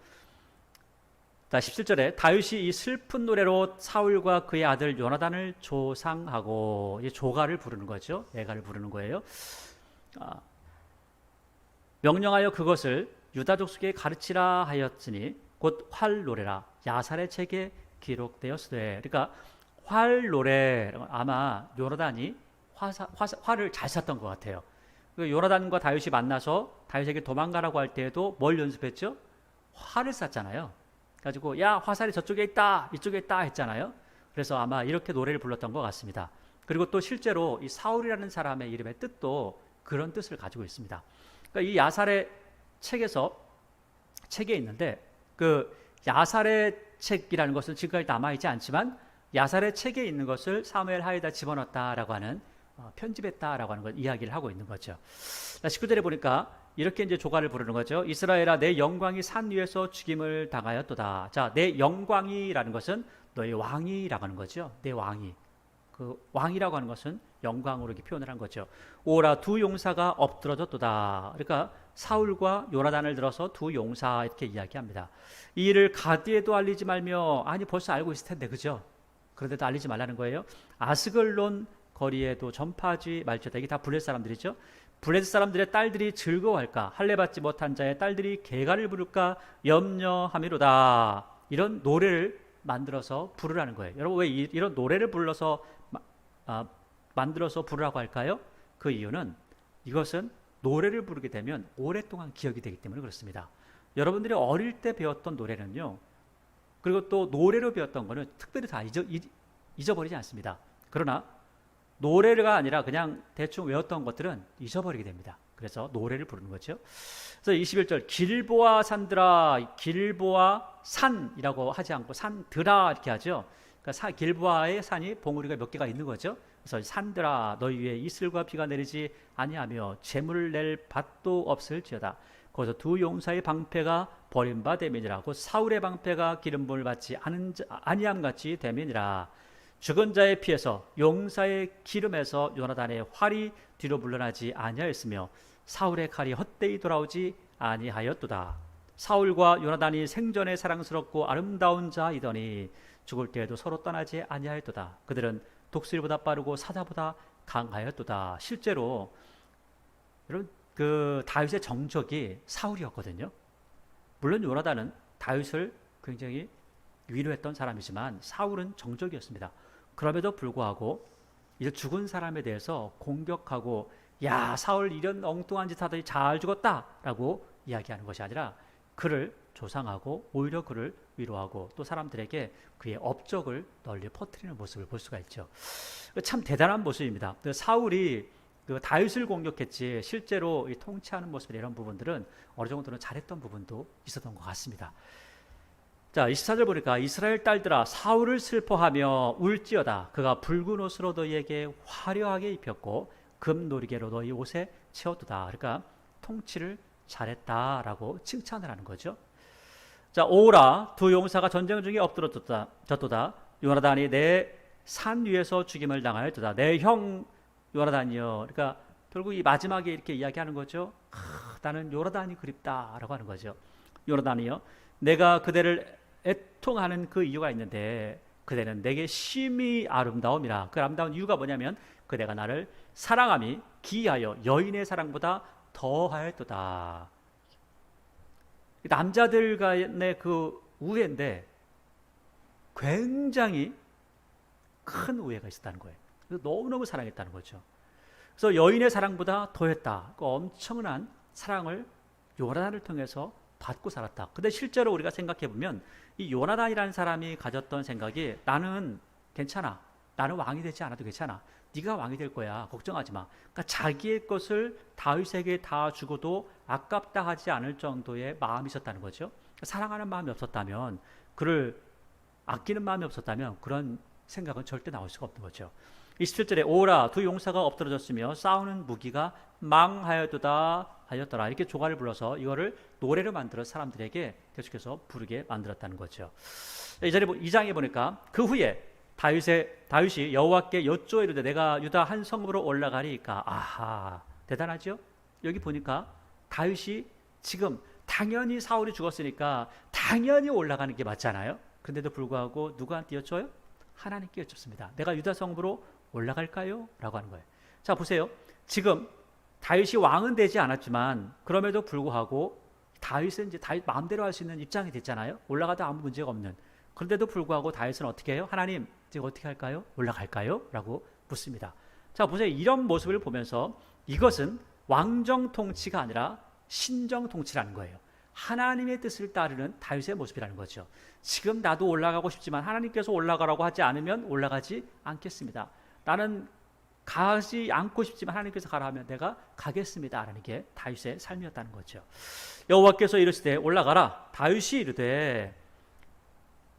17절에 다윗이 이 슬픈 노래로 사울과 그의 아들 요나단을 조상하고, 조가를 부르는 거죠. 애가를 부르는 거예요. 명령하여 그것을 유다 족속에 가르치라 하였으니 곧 활노래라 야살의 책에 기록되었으되. 그러니까 활노래, 아마 요나단이 활을 잘 쐈던 것 같아요. 요나단과 다윗이 만나서 다윗에게 도망가라고 할 때에도 뭘 연습했죠? 활을 쐈잖아요. 가지고 야, 화살이 저쪽에 있다, 이쪽에 있다 했잖아요. 그래서 아마 이렇게 노래를 불렀던 것 같습니다. 그리고 또 실제로 이 사울이라는 사람의 이름의 뜻도 그런 뜻을 가지고 있습니다. 그러니까 이 야살의 책에 있는데, 그 야살의 책이라는 것은 지금까지 남아있지 않지만 야살의 책에 있는 것을 사무엘 하에다 집어넣었다라고 하는, 편집했다라고 하는 걸 이야기를 하고 있는 거죠. 19절에 보니까 이렇게 이제 조가를 부르는 거죠. 이스라엘아, 내 영광이 산 위에서 죽임을 당하였도다. 자, 내 영광이라는 것은 너의 왕이라고 하는 거죠. 내 왕이. 그 왕이라고 하는 것은 영광으로 이렇게 표현을 한 거죠. 오라, 두 용사가 엎드러졌도다. 그러니까 사울과 요나단을 들어서 두 용사 이렇게 이야기합니다. 이 일을 가드에도 알리지 말며, 아니 벌써 알고 있을 텐데, 그죠? 그런데도 알리지 말라는 거예요. 아스글론 거리에도 전파하지 말지어다. 이게 다 블레셋 사람들이죠. 블레셋 사람들의 딸들이 즐거워할까, 할례받지 못한 자의 딸들이 개가를 부를까 염려함이로다. 이런 노래를 만들어서 부르라는 거예요. 여러분, 왜 이런 노래를 불러서 만들어서 부르라고 할까요? 그 이유는 이것은 노래를 부르게 되면 오랫동안 기억이 되기 때문에 그렇습니다. 여러분들이 어릴 때 배웠던 노래는요, 그리고 또 노래로 배웠던 거는 특별히 다 잊어버리지 않습니다. 그러나 노래가 아니라 그냥 대충 외웠던 것들은 잊어버리게 됩니다. 그래서 노래를 부르는 거죠. 그래서 21절, 길보아 산들아, 길보아 산이라고 하지 않고 산들아 이렇게 하죠. 그러니까 길보아의 산이 봉우리가 몇 개가 있는 거죠. 그래서 산들아, 너희 위에 이슬과 비가 내리지 아니하며 재물을 낼 밭도 없을지어다. 거기서 두 용사의 방패가 버림받음이니라. 곧 사울의 방패가 기름부음을 받지 아니함같이 됨이니라. 죽은 자의 피에서 용사의 기름에서 요나단의 활이 뒤로 물러나지 아니하였으며 사울의 칼이 헛되이 돌아오지 아니하였도다. 사울과 요나단이 생전에 사랑스럽고 아름다운 자이더니 죽을 때에도 서로 떠나지 아니하였도다. 그들은 독수리보다 빠르고 사자보다 강하였도다. 실제로 여러분, 그 다윗의 정적이 사울이었거든요. 물론 요나단은 다윗을 굉장히 위로했던 사람이지만 사울은 정적이었습니다. 그럼에도 불구하고 이제 죽은 사람에 대해서 공격하고, 야, 사울 이런 엉뚱한 짓 하더니 잘 죽었다라고 이야기하는 것이 아니라 그를 조상하고 오히려 그를 위로하고 또 사람들에게 그의 업적을 널리 퍼뜨리는 모습을 볼 수가 있죠. 참 대단한 모습입니다. 사울이 그 다윗을 공격했지 실제로 이 통치하는 모습이나 이런 부분들은 어느 정도는 잘했던 부분도 있었던 것 같습니다. 자, 24절 보니까 이스라엘 딸들아, 사울을 슬퍼하며 울지어다. 그가 붉은 옷으로 너희에게 화려하게 입혔고 금노리개로 너희 옷에 채웠도다. 그러니까 통치를 잘했다라고 칭찬을 하는 거죠. 자, 오라, 두 용사가 전쟁 중에 엎드러졌도다. 요나단이 내 산 위에서 죽임을 당하였도다. 내 형 요나단이여. 그러니까 결국 이 마지막에 이렇게 이야기하는 거죠. 나는 요나단이 그립다라고 하는 거죠. 요나단이여, 내가 그대를 애통하는 그 이유가 있는데 그대는 내게 심히 아름다움이라. 그 아름다운 이유가 뭐냐면 그대가 나를 사랑함이 기하여 여인의 사랑보다 더하였도다. 남자들 간의 그 우애인데 굉장히 큰 우애가 있었다는 거예요. 그래서 너무너무 사랑했다는 거죠. 그래서 여인의 사랑보다 더했다. 그 엄청난 사랑을 요나단을 통해서 받고 살았다. 근데 실제로 우리가 생각해 보면 이 요나단이라는 사람이 가졌던 생각이, 나는 괜찮아. 나는 왕이 되지 않아도 괜찮아. 네가 왕이 될 거야. 걱정하지 마. 그러니까 자기의 것을 다윗에게 다 주고도 아깝다 하지 않을 정도의 마음이 있었다는 거죠. 사랑하는 마음이 없었다면, 그를 아끼는 마음이 없었다면 그런 생각은 절대 나올 수가 없는 거죠. 27절에 오라, 두 용사가 엎드러졌으며 싸우는 무기가 망하였도다 하였더라. 이렇게 조가를 불러서 이거를 노래로 만들어 사람들에게 계속해서 부르게 만들었다는 거죠. 이전에 2장에 보니까 그 후에 다윗이 여호와께 여쭈어 이르되 내가 유다 한 성읍으로 올라가리이까. 아하, 대단하죠? 여기 보니까 다윗이 지금 당연히 사울이 죽었으니까 당연히 올라가는 게 맞잖아요. 그런데도 불구하고 누구한테 여쭤요? 하나님께 여쭙습니다. 내가 유다 성읍으로 올라갈까요? 라고 하는 거예요. 자, 보세요. 지금 다윗이 왕은 되지 않았지만 그럼에도 불구하고 다윗은 이제 다윗 마음대로 할 수 있는 입장이 됐잖아요. 올라가도 아무 문제가 없는. 그런데도 불구하고 다윗은 어떻게 해요? 하나님, 제가 어떻게 할까요? 올라갈까요? 라고 묻습니다. 자, 보세요. 이런 모습을 보면서 이것은 왕정 통치가 아니라 신정 통치라는 거예요. 하나님의 뜻을 따르는 다윗의 모습이라는 거죠. 지금 나도 올라가고 싶지만 하나님께서 올라가라고 하지 않으면 올라가지 않겠습니다. 나는 가지 않고 싶지만 하나님께서 가라 하면 내가 가겠습니다 라는 게 다윗의 삶이었다는 거죠. 여호와께서 이르시되 올라가라. 다윗이 이르되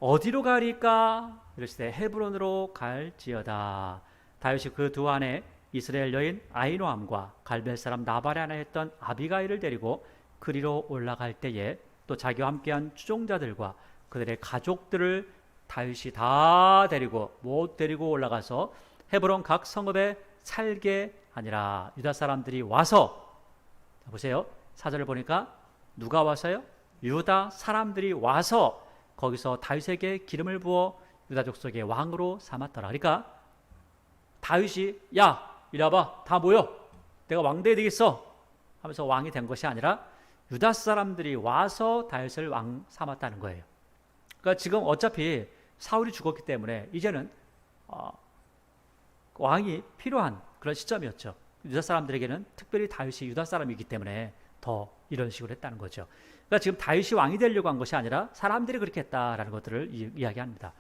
어디로 가리까? 이르시되 헤브론으로 갈지어다. 다윗이 그 두 아내 이스라엘 여인 아히노암과 갈멜 사람 나발에 하나 했던 아비가일을 데리고 그리로 올라갈 때에 또 자기와 함께한 추종자들과 그들의 가족들을 다윗이 다 데리고 못 데리고 올라가서 헤브론 각 성읍에 살게 하니라. 유다 사람들이 와서, 보세요. 4절을 보니까 누가 와서요? 유다 사람들이 와서 거기서 다윗에게 기름을 부어 유다 족속의 왕으로 삼았더라. 그러니까 다윗이 야 이리 와봐, 다 모여, 내가 왕 돼야 되겠어 하면서 왕이 된 것이 아니라 유다 사람들이 와서 다윗을 왕 삼았다는 거예요. 그러니까 지금 어차피 사울이 죽었기 때문에 이제는 왕이 필요한 그런 시점이었죠. 유다 사람들에게는 특별히 다윗이 유다 사람이기 때문에 더 이런 식으로 했다는 거죠. 그러니까 지금 다윗이 왕이 되려고 한 것이 아니라 사람들이 그렇게 했다라는 것들을 이야기합니다.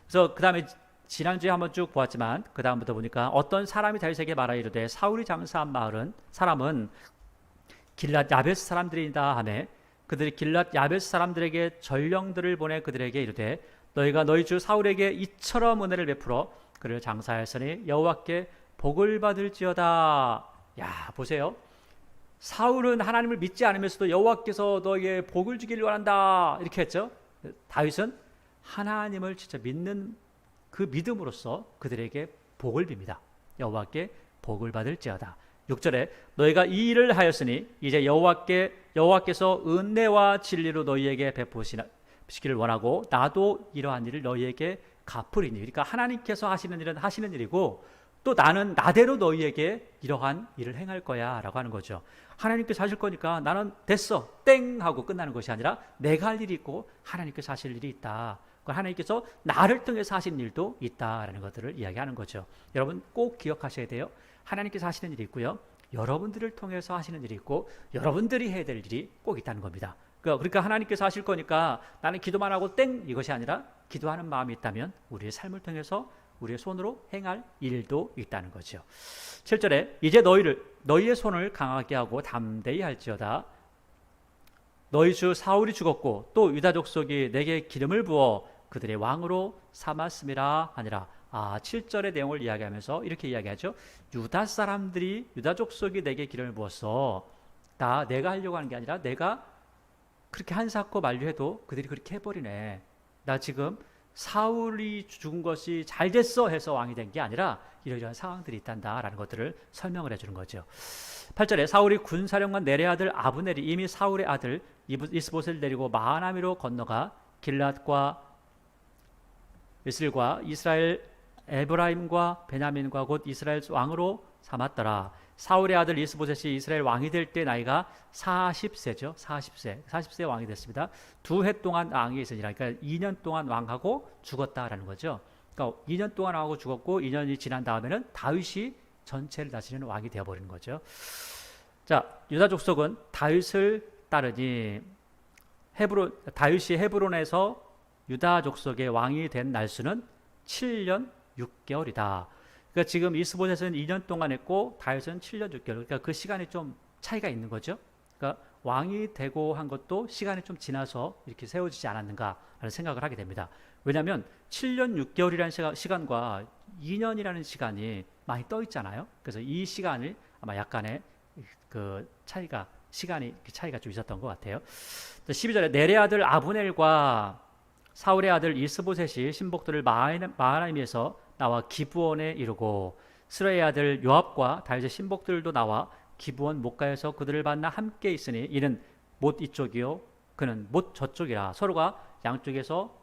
그래서 그 다음에 지난주에 한번 쭉 보았지만 그 다음부터 보니까 어떤 사람이 다윗에게 말하 이르되 사울이 장사한 마을은 사람은 길랏 야베스 사람들이다 하매 그들이 길랏 야베스 사람들에게 전령들을 보내 그들에게 이르되 너희가 너희 주 사울에게 이처럼 은혜를 베풀어 그를 장사하였으니 여호와께 복을 받을지어다. 야, 보세요. 사울은 하나님을 믿지 않으면서도 여호와께서 너에게 복을 주기를 원한다 이렇게 했죠. 다윗은 하나님을 진짜 믿는 그 믿음으로써 그들에게 복을 빕니다. 여호와께 복을 받을지어다. 6절에 너희가 이 일을 하였으니 이제 여호와께서 은혜와 진리로 너희에게 베푸시기를 원하고 나도 이러한 일을 너희에게 갚으리니. 그러니까 하나님께서 하시는 일은 하시는 일이고 또 나는 나대로 너희에게 이러한 일을 행할 거야 라고 하는 거죠. 하나님께서 하실 거니까 나는 됐어 땡 하고 끝나는 것이 아니라 내가 할 일이 있고 하나님께서 하실 일이 있다. 하나님께서 나를 통해서 하신 일도 있다라는 것들을 이야기하는 거죠. 여러분 꼭 기억하셔야 돼요. 하나님께서 하시는 일이 있고요. 여러분들을 통해서 하시는 일이 있고 여러분들이 해야 될 일이 꼭 있다는 겁니다. 그러니까 하나님께서 하실 거니까 나는 기도만 하고 땡 이것이 아니라 기도하는 마음이 있다면 우리의 삶을 통해서 우리의 손으로 행할 일도 있다는 거죠. 7절에 이제 너희의 손을 강하게 하고 담대히 할지어다. 너희 주 사울이 죽었고 또 유다 족속이 내게 기름을 부어 그들의 왕으로 삼았음이라 하니라. 7절의 내용을 이야기하면서 이렇게 이야기하죠. 유다 사람들이 유다 족속이 내게 기름을 부었어. 내가 하려고 하는 게 아니라 내가 그렇게 한사코 만류해도 그들이 그렇게 해버리네. 나 지금 사울이 죽은 것이 잘 됐어 해서 왕이 된 게 아니라 이러이러한 상황들이 있단다라는 것들을 설명을 해주는 거죠. 8절에 사울이 군사령관 넬의 아들 아브넬이 이미 사울의 아들 이스봇을 데리고 마하나미로 건너가 길랏과 이슬과 이스라엘 에브라임과 베냐민과 곧 이스라엘 왕으로 삼았더라. 사울의 아들 이스보셋이 이스라엘 왕이 될 때 나이가 40세죠. 40세 왕이 됐습니다. 2해 동안 왕이 있으니라. 그러니까 2년 동안 왕하고 죽었다라는 거죠. 그러니까 2년 동안 왕하고 죽었고 2년이 지난 다음에는 다윗이 전체를 다스리는 왕이 되어버리는 거죠. 자, 유다 족속은 다윗을 따르니 다윗이 헤브론에서 유다 족속의 왕이 된 날수는 7년 6개월이다. 그러니까 지금 이스보셋은 2년 동안 했고 다윗은 7년 6개월. 그러니까 그 시간이 좀 차이가 있는 거죠. 그러니까 왕이 되고 한 것도 시간이 좀 지나서 이렇게 세워지지 않았는가라는 생각을 하게 됩니다. 왜냐하면 7년 6개월이라는 시간과 2년이라는 시간이 많이 떠 있잖아요. 그래서 이 시간을 아마 약간의 그 차이가 시간이 차이가 좀 있었던 것 같아요. 12절에 넬의 아들 아브넬과 사울의 아들 이스보셋이 신복들을 마하나임에서 나와 기브온에 이르고 스라의 아들 요압과 다윗의 신복들도 나와 기브온 목가에서 그들을 만나 함께 있으니 이는 못 이쪽이요 그는 못 저쪽이라 서로가 양쪽에서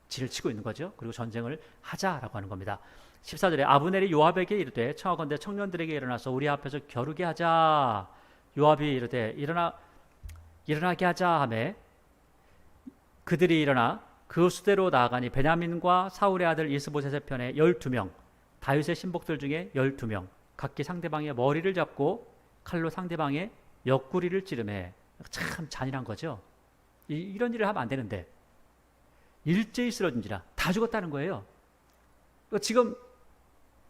진을 치고 있는 거죠. 그리고 전쟁을 하자라고 하는 겁니다. 14절에 아브넬이 요압에게 이르되 청하건대 청년들에게 일어나서 우리 앞에서 겨루게 하자. 요압이 이르되 일어나게 하자 하매 그들이 일어나 그 수대로 나아가니 베냐민과 사울의 아들 이스보셋의 편에 12명 다윗의 신복들 중에 12명 각기 상대방의 머리를 잡고 칼로 상대방의 옆구리를 찌르매. 참 잔인한 거죠. 이런 일을 하면 안 되는데 일제히 쓰러진지라 다 죽었다는 거예요. 지금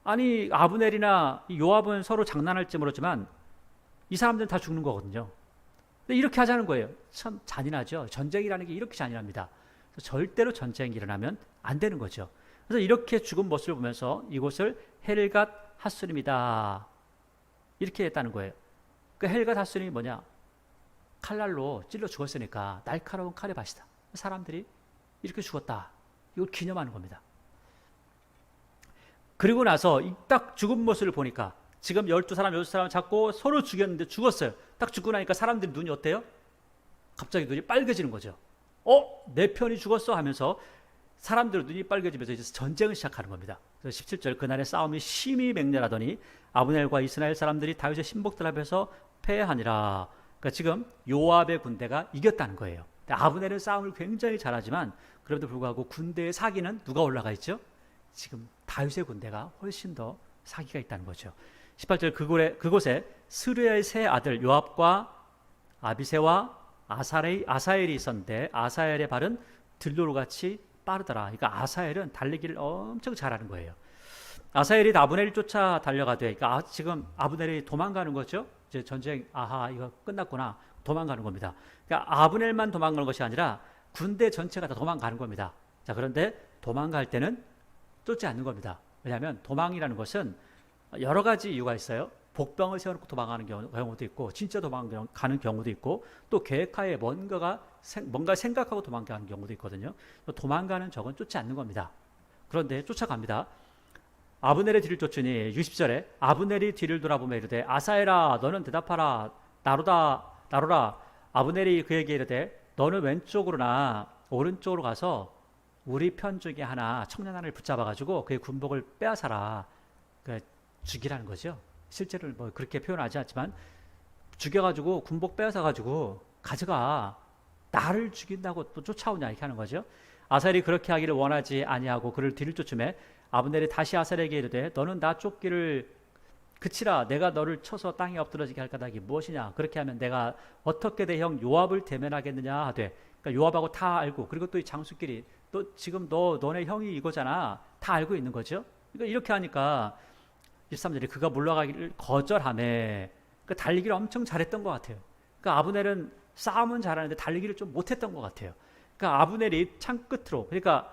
아니 아브넬이나 요압은 서로 장난할지 모르지만 이 사람들은 다 죽는 거거든요. 근데 이렇게 하자는 거예요. 참 잔인하죠. 전쟁이라는 게 이렇게 잔인합니다. 절대로 전쟁이 일어나면 안 되는 거죠. 그래서 이렇게 죽은 모습을 보면서 이곳을 헬갓 핫수림이다 이렇게 했다는 거예요. 그 헬갓 핫수림이 뭐냐? 칼날로 찔러 죽었으니까 날카로운 칼의 밭이다. 사람들이 이렇게 죽었다. 이걸 기념하는 겁니다. 그리고 나서 딱 죽은 모습을 보니까 지금 12사람 잡고 서로 죽였는데 죽었어요. 딱 죽고 나니까 사람들이 눈이 어때요? 갑자기 눈이 빨개지는 거죠. 내 편이 죽었어 하면서 사람들 눈이 빨개지면서 이제 전쟁을 시작하는 겁니다. 그래서 17절 그날의 싸움이 심히 맹렬하더니 아브넬과 이스라엘 사람들이 다윗의 신복들 앞에서 패하니라. 그러니까 지금 요압의 군대가 이겼다는 거예요. 아브넬은 싸움을 굉장히 잘하지만 그럼에도 불구하고 군대의 사기는 누가 올라가 있죠? 지금 다윗의 군대가 훨씬 더 사기가 있다는 거죠. 18절 그곳에 스루야의 세 아들 요압과 아비새와 아사엘이 있었는데 아사엘의 발은 들로로같이 빠르더라. 그러니까 아사엘은 달리기를 엄청 잘하는 거예요. 아사엘이 아브넬을 쫓아 달려가되 그러니까 지금 아브넬이 도망가는 거죠. 이제 전쟁 이거 끝났구나. 도망가는 겁니다. 그러니까 아브넬만 도망가는 것이 아니라 군대 전체가 다 도망가는 겁니다. 자, 그런데 도망갈 때는 쫓지 않는 겁니다. 왜냐하면 도망이라는 것은 여러 가지 이유가 있어요. 복병을 세워놓고 도망가는 경우도 있고 진짜 도망가는 경우도 있고 또 계획하에 뭔가 생각하고 도망가는 경우도 있거든요. 도망가는 적은 쫓지 않는 겁니다. 그런데 쫓아갑니다. 아브넬의 뒤를 쫓으니 60절에 아브넬이 뒤를 돌아보며 이르되 아사엘아 너는 대답하라. 나로라. 아브넬이 그에게 이르되 너는 왼쪽으로나 오른쪽으로 가서 우리 편 중에 하나 청년 하나를 붙잡아가지고 그의 군복을 빼앗아라. 그러니까 죽이라는 거죠. 실제로 뭐 그렇게 표현하지 않지만 죽여가지고 군복 빼앗아가지고 가져가. 나를 죽인다고 또 쫓아오냐 이렇게 하는 거죠. 아사엘이 그렇게 하기를 원하지 아니하고 그를 뒤를 쫓으매 아브넬이 다시 아사엘에게 이르되 너는 나 쫓기를 그치라. 내가 너를 쳐서 땅에 엎드러지게 할 까닭이 무엇이냐. 그렇게 하면 내가 어떻게 내 형 요압을 대면하겠느냐 하되. 그러니까 요압하고 다 알고 그리고 또 이 장수끼리 또 지금 너네 형이 이거잖아. 다 알고 있는 거죠. 그러니까 이렇게 하니까 23절에 그가 물러가기를 거절하며 그러니까 달리기를 엄청 잘했던 것 같아요. 그러니까 아브넬은 싸움은 잘하는데 달리기를 좀 못했던 것 같아요. 그러니까 아브넬이 창 끝으로 그러니까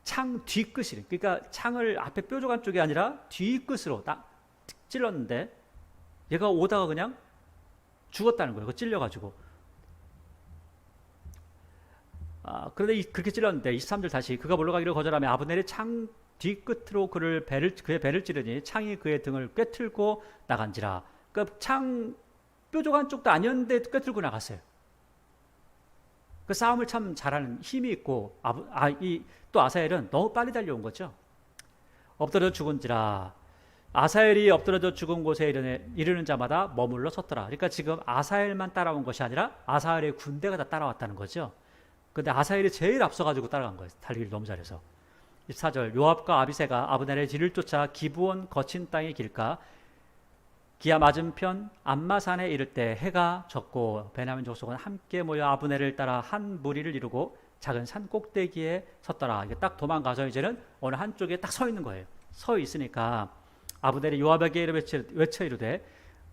창 뒤끝이 그러니까 창을 앞에 뾰족한 쪽이 아니라 뒤끝으로 딱 찔렀는데 얘가 오다가 그냥 죽었다는 거예요. 찔려가지고. 그런데 그렇게 찔렀는데 23절 다시 그가 물러가기를 거절하며 아브넬이 창 뒤끝으로 그의 배를 찌르니 창이 그의 등을 꿰틀고 나간지라. 그러니까 창 뾰족한 쪽도 아니었는데 꿰틀고 나갔어요. 그 싸움을 참 잘하는 힘이 있고 또 아사엘은 너무 빨리 달려온 거죠. 엎드려 죽은지라. 아사엘이 엎드려져 죽은 곳에 이르는 자마다 머물러 섰더라. 그러니까 지금 아사엘만 따라온 것이 아니라 아사엘의 군대가 다 따라왔다는 거죠. 근데 아사엘이 제일 앞서가지고 따라간 거예요. 달리기를 너무 잘해서. 14절 요압과 아비새가 아브넬의 뒤를 쫓아 기브온 거친 땅의 길가 기아 맞은편 암마산에 이를 때 해가 졌고 베냐민 족속은 함께 모여 아브넬을 따라 한 무리를 이루고 작은 산 꼭대기에 섰더라. 이게 딱 도망가서 이제는 어느 한쪽에 딱 서 있는 거예요. 서 있으니까 아브넬이 요압에게 외쳐 이르되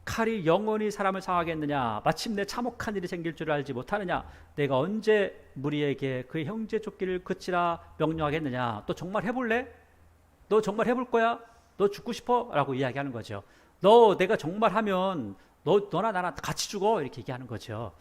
칼이 영원히 사람을 상하겠느냐. 마침내 참혹한 일이 생길 줄 알지 못하느냐. 내가 언제 무리에게 그의 형제 쫓기를 그치라 명령하겠느냐. 너 정말 해볼래? 너 정말 해볼 거야? 너 죽고 싶어? 라고 이야기하는 거죠. 내가 정말 하면 너나 나나 같이 죽어 이렇게 얘기하는 거죠.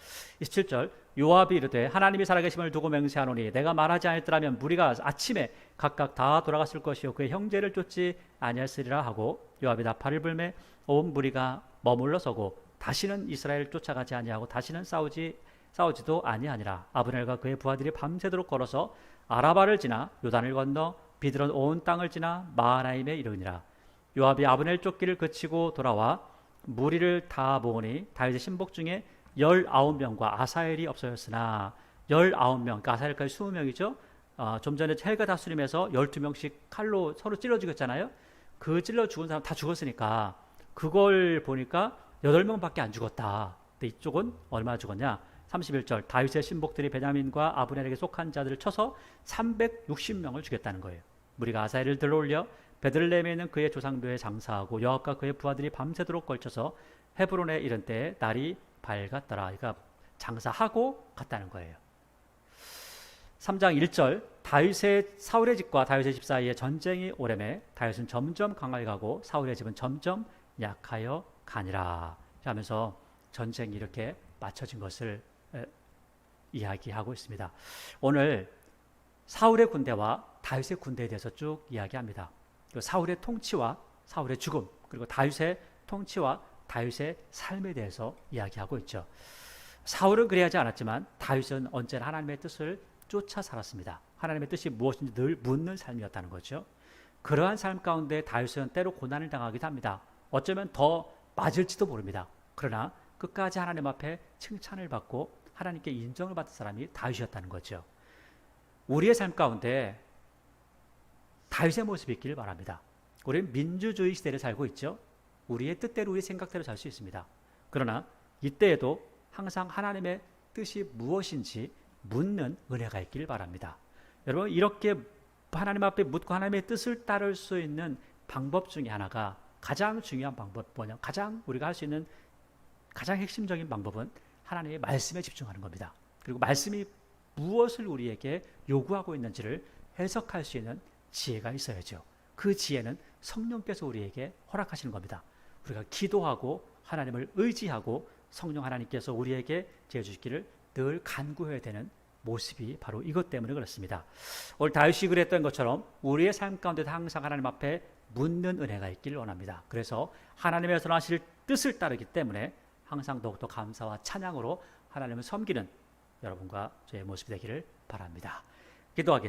27절 요압이 이르되 하나님이 살아계심을 두고 맹세하노니 내가 말하지 않았더라면 무리가 아침에 각각 다 돌아갔을 것이요 그의 형제를 쫓지 아니했으리라 하고 요압이 나팔을 불매 온 무리가 머물러 서고 다시는 이스라엘을 쫓아가지 아니하고 다시는 싸우지도 아니하니라. 아브넬과 그의 부하들이 밤새도록 걸어서 아라바를 지나 요단을 건너 비들은 온 땅을 지나 마하나임에 이르니라. 요압이 아브넬 쫓기를 그치고 돌아와 무리를 다 모으니 다윗의 신복 중에 19명과 아사엘이 없어졌으나 19명, 그러니까 아사엘까지 20명이죠. 좀 전에 헬가 다스림에서 12명씩 칼로 서로 찔러 죽였잖아요. 그 찔러 죽은 사람 다 죽었으니까 그걸 보니까 8명밖에 안 죽었다. 근데 이쪽은 얼마나 죽었냐? 31절 다윗의 신복들이 베냐민과 아브넬에게 속한 자들을 쳐서 360명을 죽였다는 거예요. 무리가 아사엘을 들어올려 베들레헴에 있는 그의 조상들에 장사하고 요압과 그의 부하들이 밤새도록 걸쳐서 헤브론에 이른 때에 날이 밝았더라. 그러니까 장사하고 갔다는 거예요. 3장 1절 사울의 집과 다윗의 집 사이에 전쟁이 오래매 다윗은 점점 강하게 가고 사울의 집은 점점 약하여 가니라 하면서 전쟁이 이렇게 맞춰진 것을 이야기하고 있습니다. 오늘 사울의 군대와 다윗의 군대에 대해서 쭉 이야기합니다. 사울의 통치와 사울의 죽음 그리고 다윗의 통치와 다윗의 삶에 대해서 이야기하고 있죠. 사울은 그래하지 않았지만 다윗은 언제나 하나님의 뜻을 쫓아 살았습니다. 하나님의 뜻이 무엇인지 늘 묻는 삶이었다는 거죠. 그러한 삶 가운데 다윗은 때로 고난을 당하기도 합니다. 어쩌면 더 맞을지도 모릅니다. 그러나 끝까지 하나님 앞에 칭찬을 받고 하나님께 인정을 받은 사람이 다윗이었다는 거죠. 우리의 삶 가운데 다윗의 모습이 있기를 바랍니다. 우리는 민주주의 시대를 살고 있죠. 우리의 뜻대로 우리 생각대로 살 수 있습니다. 그러나 이때에도 항상 하나님의 뜻이 무엇인지 묻는 은혜가 있기를 바랍니다. 여러분 이렇게 하나님 앞에 묻고 하나님의 뜻을 따를 수 있는 방법 중에 하나가 가장 중요한 방법 뭐냐? 가장 우리가 할 수 있는 가장 핵심적인 방법은 하나님의 말씀에 집중하는 겁니다. 그리고 말씀이 무엇을 우리에게 요구하고 있는지를 해석할 수 있는 지혜가 있어야죠. 그 지혜는 성령께서 우리에게 허락하시는 겁니다. 우리가 기도하고 하나님을 의지하고 성령 하나님께서 우리에게 지혜 주시기를 늘 간구해야 되는 모습이 바로 이것 때문에 그렇습니다. 오늘 다윗이 그랬던 것처럼 우리의 삶 가운데도 항상 하나님 앞에 묻는 은혜가 있기를 원합니다. 그래서 하나님의 선하실 뜻을 따르기 때문에 항상 더욱더 감사와 찬양으로 하나님을 섬기는 여러분과 저의 모습이 되기를 바랍니다. 기도하겠습니다.